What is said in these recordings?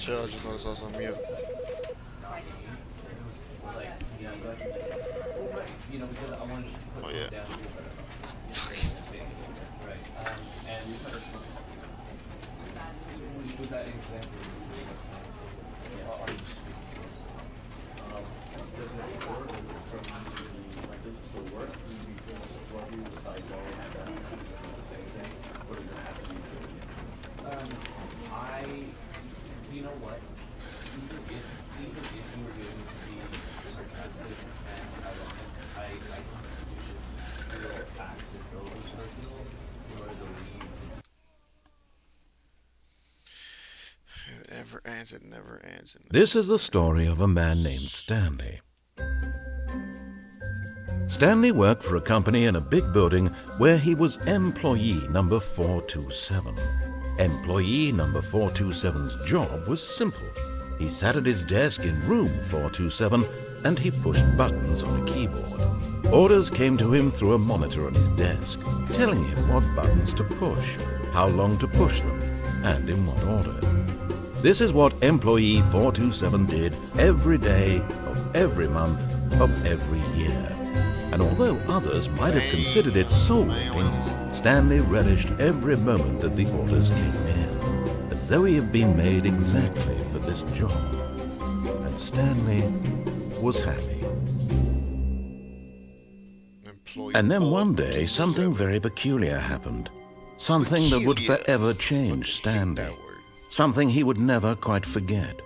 Chill, I just noticed I was on mute. Oh yeah. Fucking. You know what? Even if you were going to be sarcastic and ironic, I think you should still act as though it was personal in order to leave. It never ends, it never ends. This is the story of a man named Stanley. Stanley worked for a company in a big building where he was employee number 427. Employee number 427's job was simple. He sat at his desk in room 427 and he pushed buttons on a keyboard. Orders came to him through a monitor on his desk, telling him what buttons to push, how long to push them, and in what order. This is what employee 427 did every day of every month of every year. And although others might have considered it soul-whipping, Stanley relished every moment that the orders came in, as though he had been made exactly for this job. And Stanley was happy. And then one day, something very peculiar happened. Something that would forever change Stanley. Something he would never quite forget.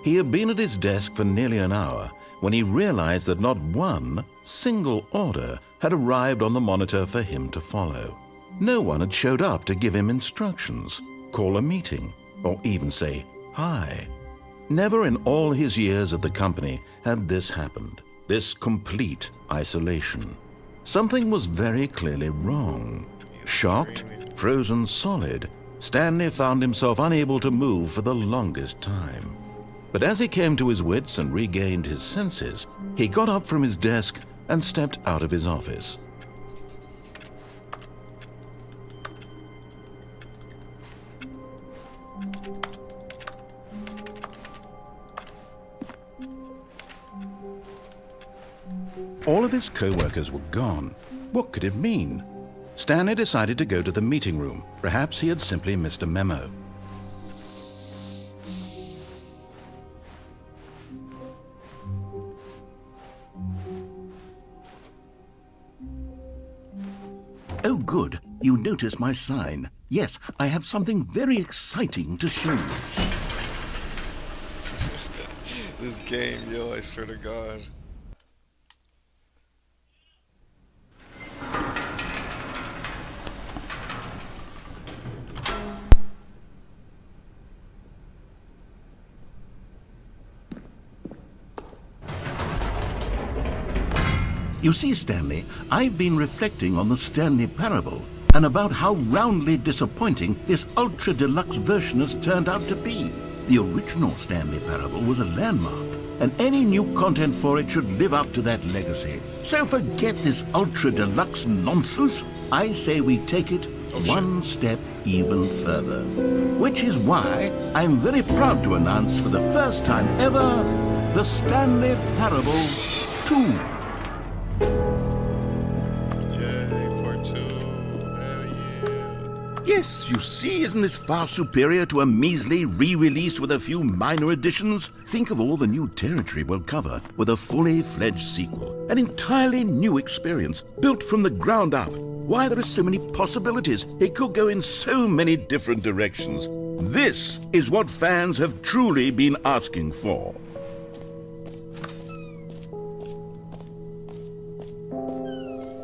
He had been at his desk for nearly an hour when he realized that not one single order had arrived on the monitor for him to follow. No one had showed up to give him instructions, call a meeting, or even say hi. Never in all his years at the company had this happened, this complete isolation. Something was very clearly wrong. Shocked, frozen solid, Stanley found himself unable to move for the longest time. But as he came to his wits and regained his senses, he got up from his desk and stepped out of his office. All of his co-workers were gone. What could it mean? Stanley decided to go to the meeting room. Perhaps he had simply missed a memo. Oh, good. You notice my sign. Yes, I have something very exciting to show you. This game, yo, I swear to God. You see, Stanley, I've been reflecting on the Stanley Parable and about how roundly disappointing this ultra-deluxe version has turned out to be. The original Stanley Parable was a landmark, and any new content for it should live up to that legacy. So forget this ultra-deluxe nonsense. I say we take it one step even further. Which is why I'm very proud to announce for the first time ever, the Stanley Parable 2. Yes, you see, isn't this far superior to a measly re-release with a few minor additions? Think of all the new territory we'll cover with a fully fledged sequel. An entirely new experience, built from the ground up. Why, there are so many possibilities. It could go in so many different directions. This is what fans have truly been asking for.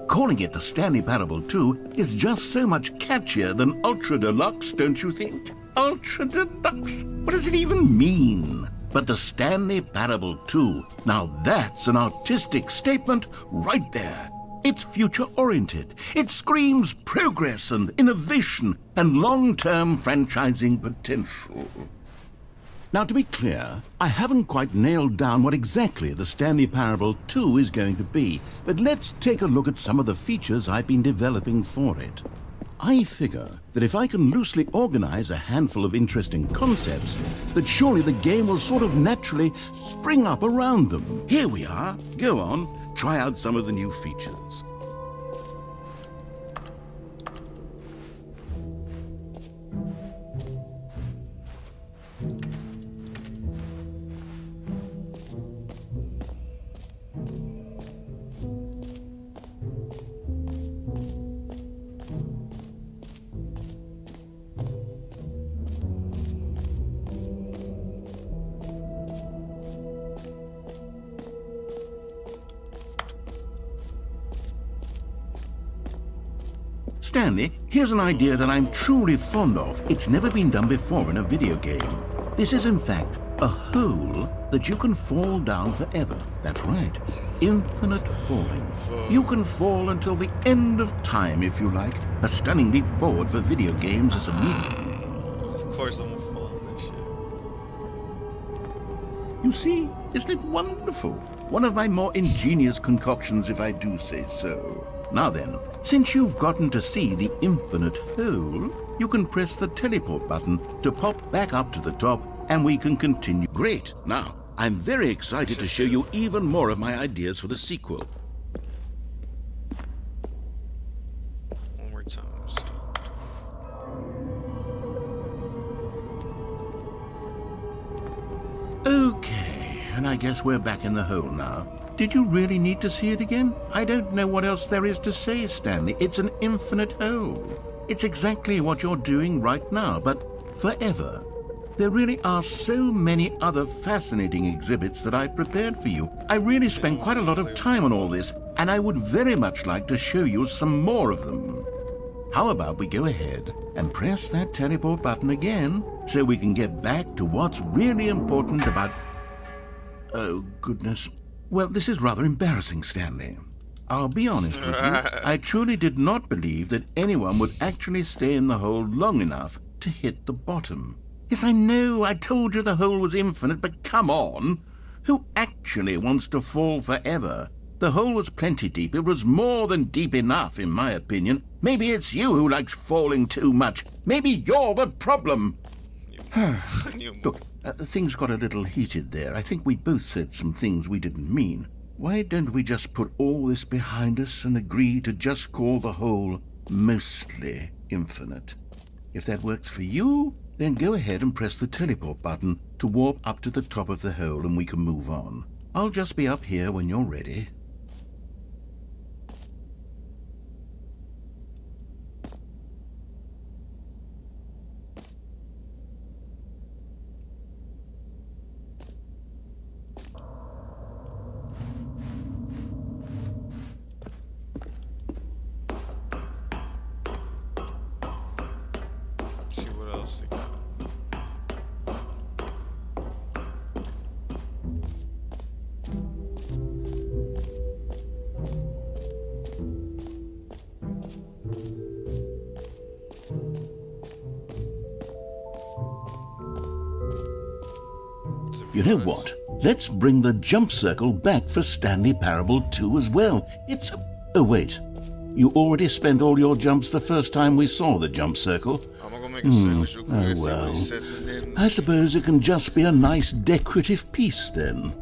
Calling it the Stanley Parable 2 is just so much catchier than Ultra Deluxe, don't you think? Ultra Deluxe? What does it even mean? But the Stanley Parable 2, now that's an artistic statement right there. It's future-oriented. It screams progress and innovation and long-term franchising potential. Now, to be clear, I haven't quite nailed down what exactly the Stanley Parable 2 is going to be, but let's take a look at some of the features I've been developing for it. I figure that if I can loosely organize a handful of interesting concepts, that surely the game will sort of naturally spring up around them. Here we are. Go on, try out some of the new features. Stanley, here's an idea that I'm truly fond of. It's never been done before in a video game. This is in fact a hole that you can fall down forever. That's right, infinite falling. You can fall until the end of time if you like. A stunning leap forward for video games as a medium. Of course I'm gonna fall in this shit. You see, isn't it wonderful? One of my more ingenious concoctions, if I do say so. Now then, since you've gotten to see the infinite hole, you can press the teleport button to pop back up to the top and we can continue. Great! Now, I'm very excited to show you even more of my ideas for the sequel. One more time. Okay, and I guess we're back in the hole now. Did you really need to see it again? I don't know what else there is to say, Stanley. It's an infinite hole. It's exactly what you're doing right now, but forever. There really are so many other fascinating exhibits that I prepared for you. I really spent quite a lot of time on all this, and I would very much like to show you some more of them. How about we go ahead and press that teleport button again so we can get back to what's really important about... Oh, goodness. Well, this is rather embarrassing, Stanley. I'll be honest with you. I truly did not believe that anyone would actually stay in the hole long enough to hit the bottom. Yes, I know, I told you the hole was infinite, but come on. Who actually wants to fall forever? The hole was plenty deep. It was more than deep enough, in my opinion. Maybe it's you who likes falling too much. Maybe you're the problem. Look, things got a little heated there. I think we both said some things we didn't mean. Why don't we just put all this behind us and agree to just call the hole mostly infinite? If that works for you, then go ahead and press the teleport button to warp up to the top of the hole and we can move on. I'll just be up here when you're ready. See what else we got. You know what? Let's bring the jump circle back for Stanley Parable 2 as well. It's... Oh, wait. You already spent all your jumps the first time we saw the jump circle. I'm gonna go make a sandwich real quick and see what well. he says and then... I suppose it can just be a nice decorative piece then.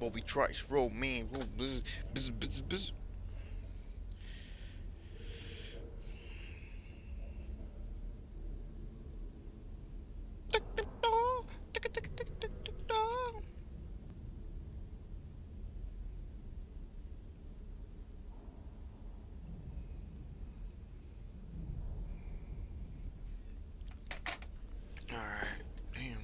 Bobby Trice, roll man, roll buzz, buzz, buzz, buzz. Alright, damn.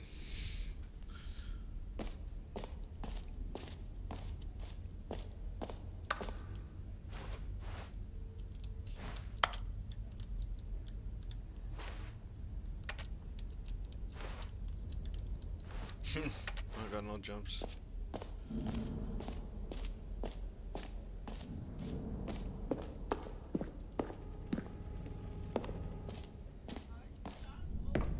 I got no jumps.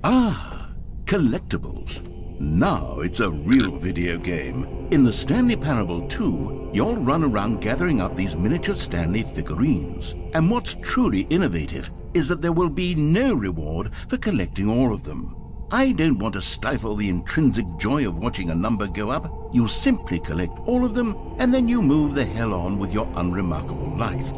Ah, collectibles. Now it's a real video game. In the Stanley Parable 2, you'll run around gathering up these miniature Stanley figurines. And what's truly innovative is that there will be no reward for collecting all of them. I don't want to stifle the intrinsic joy of watching a number go up. You simply collect all of them, and then you move the hell on with your unremarkable life.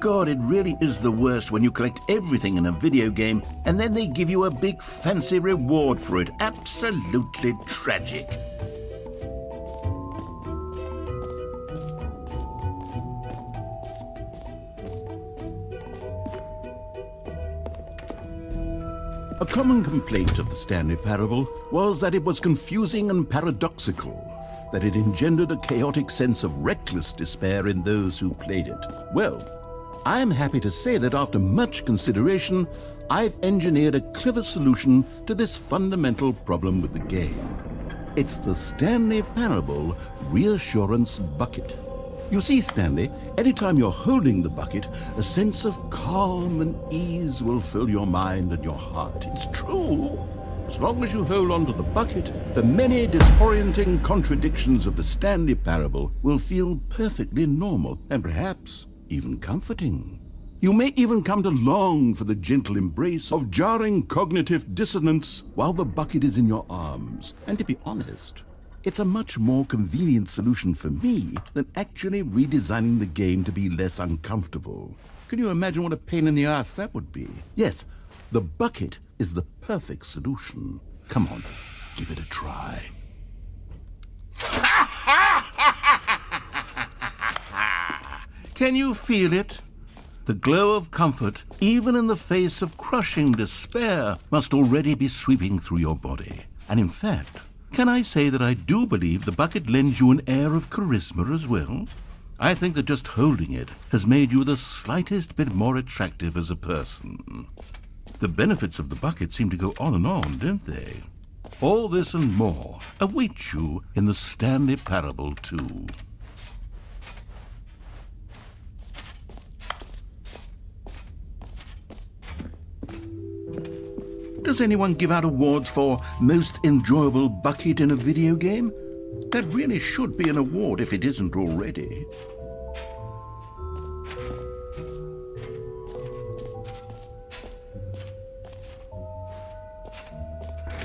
God, it really is the worst when you collect everything in a video game and then they give you a big fancy reward for it. Absolutely tragic. A common complaint of the Stanley Parable was that it was confusing and paradoxical, that it engendered a chaotic sense of reckless despair in those who played it. Well, I'm happy to say that after much consideration, I've engineered a clever solution to this fundamental problem with the game. It's the Stanley Parable Reassurance Bucket. You see, Stanley, anytime you're holding the bucket, a sense of calm and ease will fill your mind and your heart. It's true. As long as you hold on to the bucket, the many disorienting contradictions of the Stanley Parable will feel perfectly normal and perhaps even comforting. You may even come to long for the gentle embrace of jarring cognitive dissonance while the bucket is in your arms. And to be honest, it's a much more convenient solution for me than actually redesigning the game to be less uncomfortable. Can you imagine what a pain in the ass that would be? Yes, the bucket is the perfect solution. Come on, give it a try. Can you feel it? The glow of comfort, even in the face of crushing despair, must already be sweeping through your body. And in fact, can I say that I do believe the bucket lends you an air of charisma as well? I think that just holding it has made you the slightest bit more attractive as a person. The benefits of the bucket seem to go on and on, don't they? All this and more await you in the Stanley Parable 2. Does anyone give out awards for most enjoyable bucket in a video game? That really should be an award if it isn't already.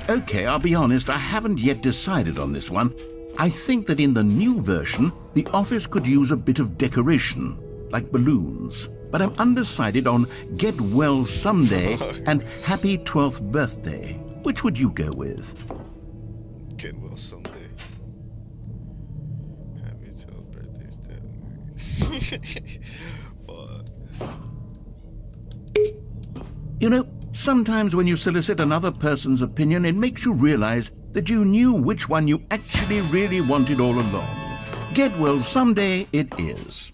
Okay, I'll be honest, I haven't yet decided on this one. I think that in the new version, the office could use a bit of decoration, like balloons. But I'm undecided on Get Well Someday and Happy 12th Birthday. Which would you go with? Get well someday. Happy 12th birthday, Fuck. You know, sometimes when you solicit another person's opinion, it makes you realize that you knew which one you actually really wanted all along. Get Well Someday it is.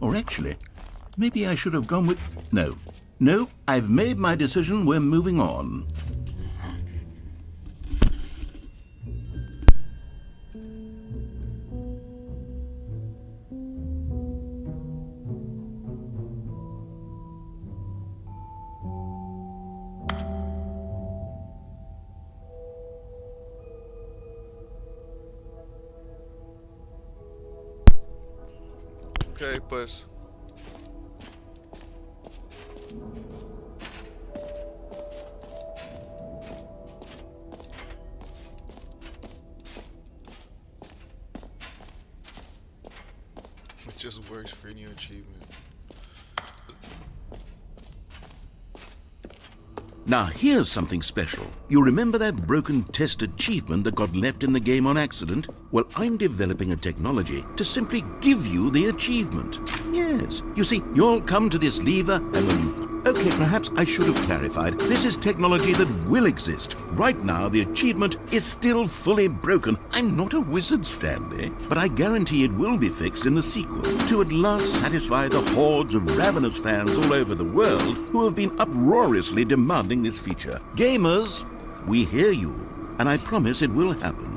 Or actually, maybe I should have gone with... No, I've made my decision, we're moving on. Okay, pues. It just works for any achievement. Now here's something special. You remember that broken test achievement that got left in the game on accident? Well, I'm developing a technology to simply give you the achievement. Yes, you see, you'll come to this lever and when you... Okay, perhaps I should have clarified. This is technology that will exist. Right now, the achievement is still fully broken. I'm not a wizard, Stanley, but I guarantee it will be fixed in the sequel to at last satisfy the hordes of ravenous fans all over the world who have been uproariously demanding this feature. Gamers, we hear you, and I promise it will happen.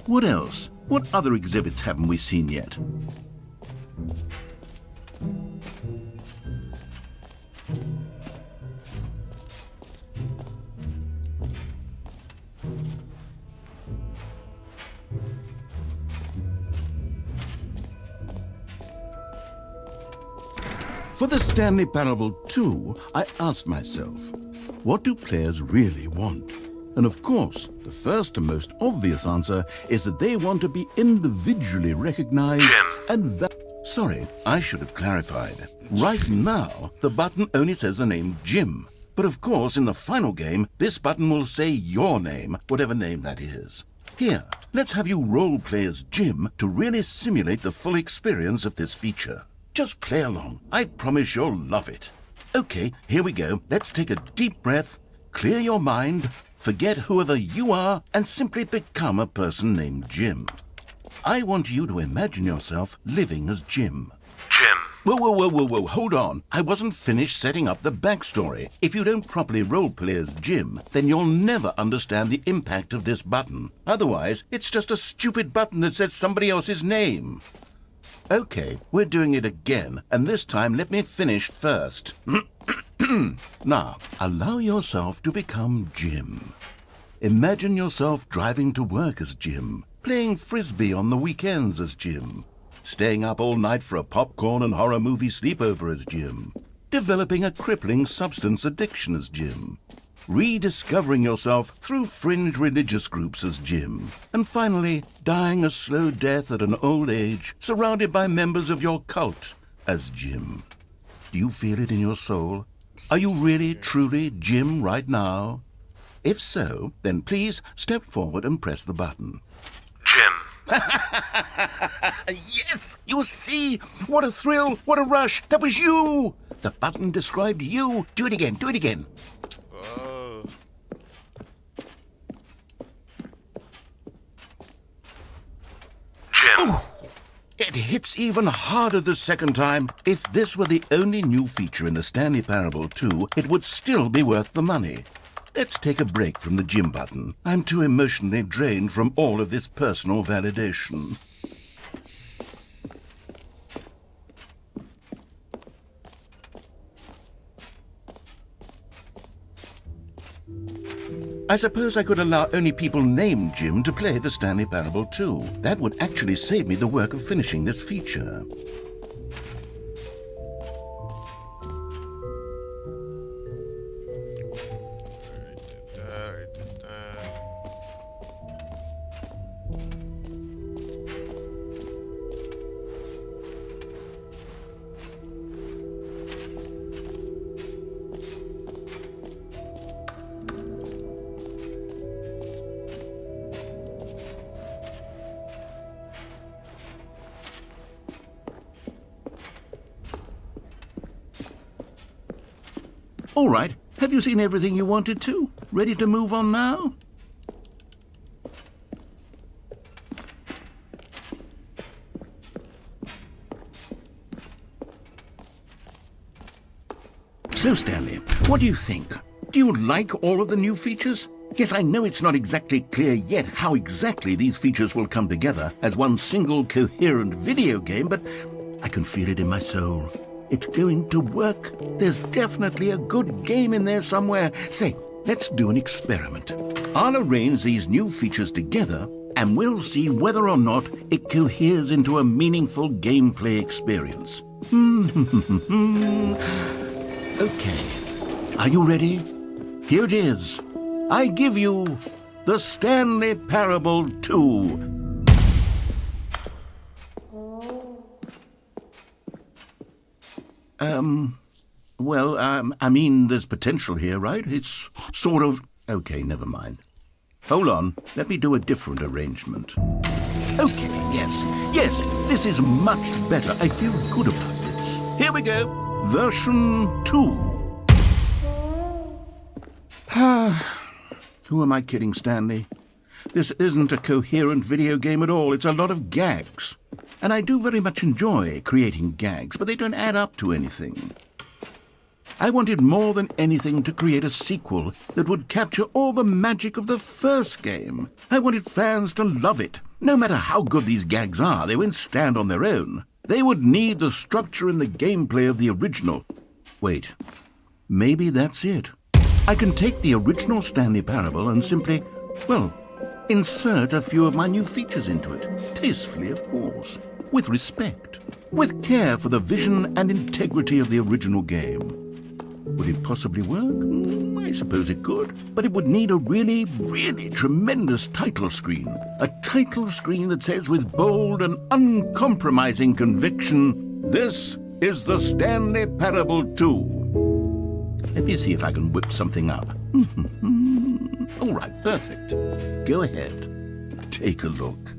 What else? What other exhibits haven't we seen yet? For the Stanley Parable 2, I asked myself, what do players really want? And of course, the first and most obvious answer is that they want to be individually recognized and Sorry, I should have clarified. Right now, the button only says the name Jim. But of course, in the final game, this button will say your name, whatever name that is. Here, let's have you role-play as Jim to really simulate the full experience of this feature. Just play along. I promise you'll love it. Okay, here we go. Let's take a deep breath, clear your mind, forget whoever you are, and simply become a person named Jim. I want you to imagine yourself living as Jim. Jim. Whoa, hold on. I wasn't finished setting up the backstory. If you don't properly roleplay as Jim, then you'll never understand the impact of this button. Otherwise, it's just a stupid button that says somebody else's name. Okay, we're doing it again, and this time let me finish first. Now, allow yourself to become Jim. Imagine yourself driving to work as Jim, playing frisbee on the weekends as Jim, staying up all night for a popcorn and horror movie sleepover as Jim, developing a crippling substance addiction as Jim, rediscovering yourself through fringe religious groups as Jim, and finally dying a slow death at an old age surrounded by members of your cult as Jim. Do you feel it in your soul? Are you really, truly Jim right now? If so, then please step forward and press the button. Jim. Yes! You see? What a thrill! What a rush! That was you! The button described you. Do it again. Do it again. Oh. Jim. It hits even harder the second time. If this were the only new feature in the Stanley Parable 2, it would still be worth the money. Let's take a break from the Jim button. I'm too emotionally drained from all of this personal validation. I suppose I could allow only people named Jim to play the Stanley Parable 2. That would actually save me the work of finishing this feature. All right, have you seen everything you wanted to? Ready to move on now? So, Stanley, what do you think? Do you like all of the new features? Yes, I know it's not exactly clear yet how exactly these features will come together as one single coherent video game, but I can feel it in my soul. It's going to work. There's definitely a good game in there somewhere. Say, let's do an experiment. I'll arrange these new features together, and we'll see whether or not it coheres into a meaningful gameplay experience. Okay. Are you ready? Here it is. I give you the Stanley Parable 2. I mean, there's potential here, right? It's sort of... Okay, never mind. Hold on, let me do a different arrangement. Okay, yes, this is much better. I feel good about this. Here we go. Version 2. Who am I kidding, Stanley? This isn't a coherent video game at all. It's a lot of gags. And I do very much enjoy creating gags, but they don't add up to anything. I wanted more than anything to create a sequel that would capture all the magic of the first game. I wanted fans to love it. No matter how good these gags are, they won't stand on their own. They would need the structure and the gameplay of the original. Wait, maybe that's it. I can take the original Stanley Parable and simply, well, insert a few of my new features into it. Tastefully, of course. With respect. With care for the vision and integrity of the original game. Would it possibly work? I suppose it could. But it would need a really, really tremendous title screen. A title screen that says with bold and uncompromising conviction, "This is the Stanley Parable 2. Let me see if I can whip something up. All right, perfect. Go ahead. Take a look.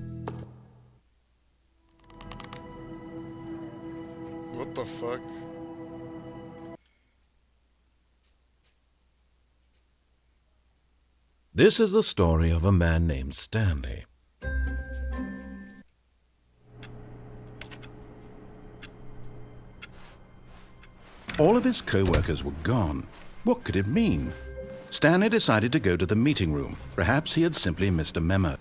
What the fuck? This is the story of a man named Stanley. All of his co-workers were gone. What could it mean? Stanley decided to go to the meeting room. Perhaps he had simply missed a memo.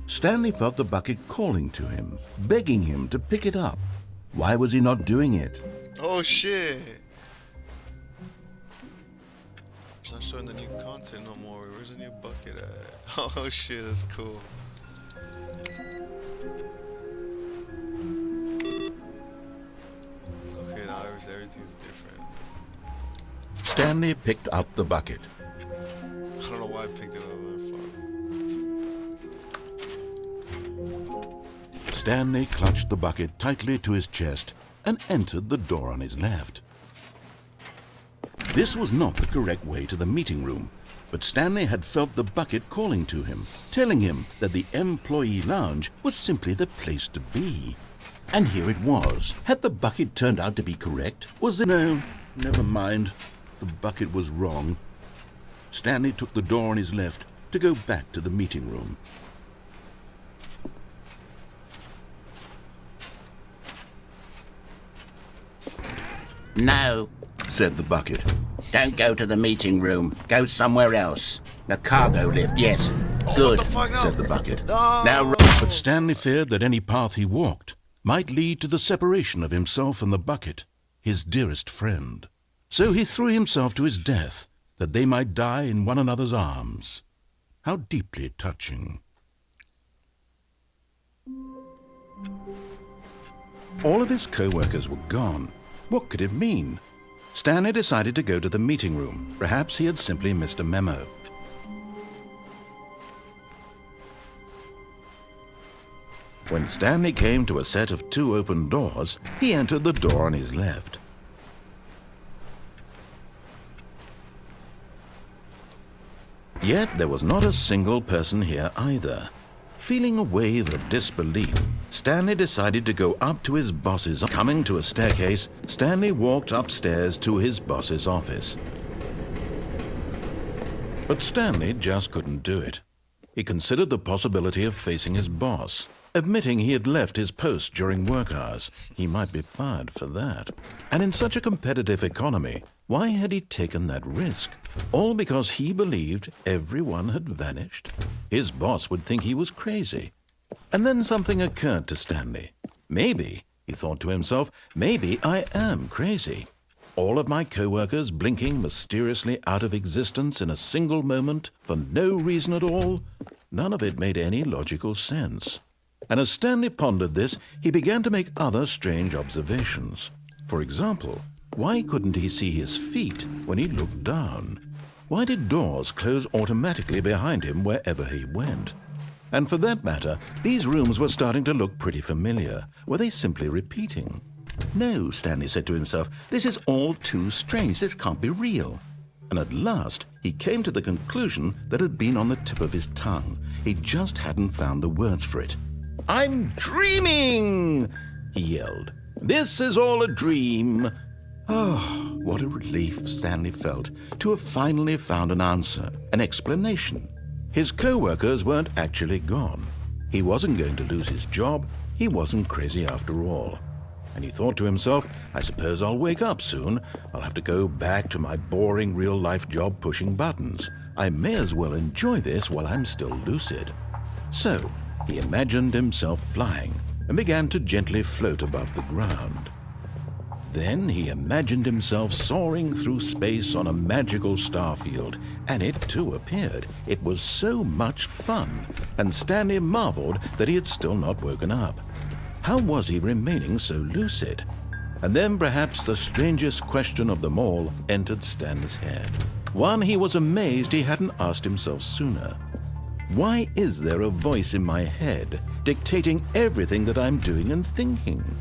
Stanley felt the bucket calling to him, begging him to pick it up. Why was he not doing it? Oh shit! It's not showing the new content no more. Where's the new bucket at? Oh shit, that's cool. Okay, now everything's different. Stanley picked up the bucket. I don't know why I picked it up, man. Fuck. Stanley clutched the bucket tightly to his chest and entered the door on his left. This was not the correct way to the meeting room, but Stanley had felt the bucket calling to him, telling him that the employee lounge was simply the place to be. And here it was. Had the bucket turned out to be correct? Was it? No, never mind. The bucket was wrong. Stanley took the door on his left to go back to the meeting room. No, said the bucket. don't go to the meeting room. Go somewhere else. The cargo lift, yes. Oh, Good. what the fuck? No. Said the bucket. No. Now, But Stanley feared that any path he walked might lead to the separation of himself and the bucket, his dearest friend. So he threw himself to his death, that they might die in one another's arms. How deeply touching. All of his co-workers were gone. What could it mean? Stanley decided to go to the meeting room. Perhaps he had simply missed a memo. When Stanley came to a set of 2 open doors, he entered the door on his left. Yet there was not a single person here either. Feeling a wave of disbelief, Stanley decided to go up to his boss's. Coming to a staircase, Stanley walked upstairs to his boss's office. But Stanley just couldn't do it. He considered the possibility of facing his boss. Admitting he had left his post during work hours, he might be fired for that. And in such a competitive economy, why had he taken that risk? All because he believed everyone had vanished? His boss would think he was crazy. And then something occurred to Stanley. Maybe He thought to himself, maybe I am crazy. All of my co-workers blinking mysteriously out of existence in a single moment for no reason at all. None of it made any logical sense. And as Stanley pondered this, he began to make other strange observations. For example, why couldn't he see his feet when he looked down? Why did doors close automatically behind him wherever he went? And for that matter, these rooms were starting to look pretty familiar. Were they simply repeating? No, Stanley said to himself, this is all too strange. This can't be real. And at last, he came to the conclusion that had been on the tip of his tongue. He just hadn't found the words for it. I'm dreaming, he yelled. This is all a dream. Oh, what a relief Stanley felt to have finally found an answer, an explanation. His co-workers weren't actually gone. He wasn't going to lose his job. He wasn't crazy after all. And he thought to himself, I suppose I'll wake up soon. I'll have to go back to my boring real-life job pushing buttons. I may as well enjoy this while I'm still lucid. So he imagined himself flying and began to gently float above the ground. Then he imagined himself soaring through space on a magical starfield, and it too appeared. It was so much fun, and Stanley marveled that he had still not woken up. How was he remaining so lucid? And then perhaps the strangest question of them all entered Stanley's head. One he was amazed he hadn't asked himself sooner. Why is there a voice in my head dictating everything that I'm doing and thinking?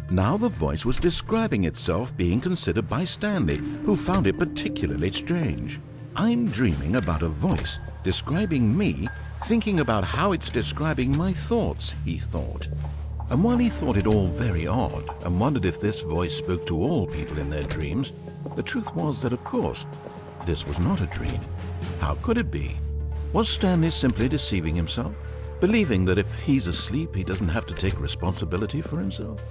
Now the voice was describing itself being considered by Stanley, who found it particularly strange. I'm dreaming about a voice describing me, thinking about how it's describing my thoughts, he thought. And while he thought it all very odd and wondered if this voice spoke to all people in their dreams, the truth was that, of course, this was not a dream. How could it be? Was Stanley simply deceiving himself, believing that if he's asleep, he doesn't have to take responsibility for himself?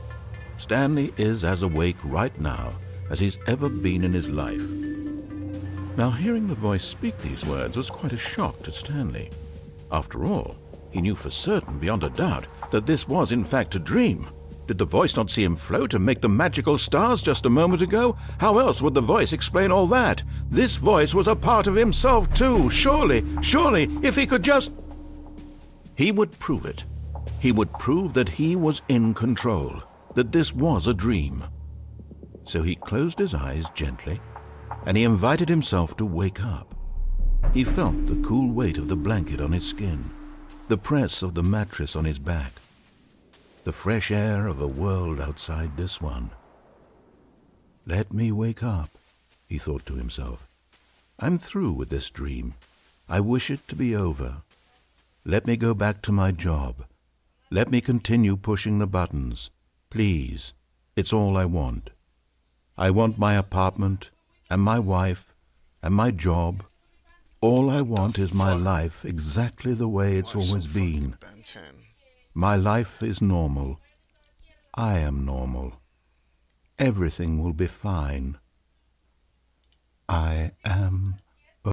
Stanley is as awake right now as he's ever been in his life. Now, hearing the voice speak these words was quite a shock to Stanley. After all, he knew for certain, beyond a doubt, that this was in fact a dream. Did the voice not see him float and make the magical stars just a moment ago? How else would the voice explain all that? This voice was a part of himself too. Surely, if he could just... He would prove it. He would prove that he was in control, that this was a dream. So he closed his eyes gently, and he invited himself to wake up. He felt the cool weight of the blanket on his skin, the press of the mattress on his back, the fresh air of a world outside this one. Let me wake up, he thought to himself. I'm through with this dream. I wish it to be over. Let me go back to my job. Let me continue pushing the buttons. Please, it's all I want. I want my apartment and my wife and my job. All I want is my life exactly the way it's always been. My life is normal. I am normal. Everything will be fine. I am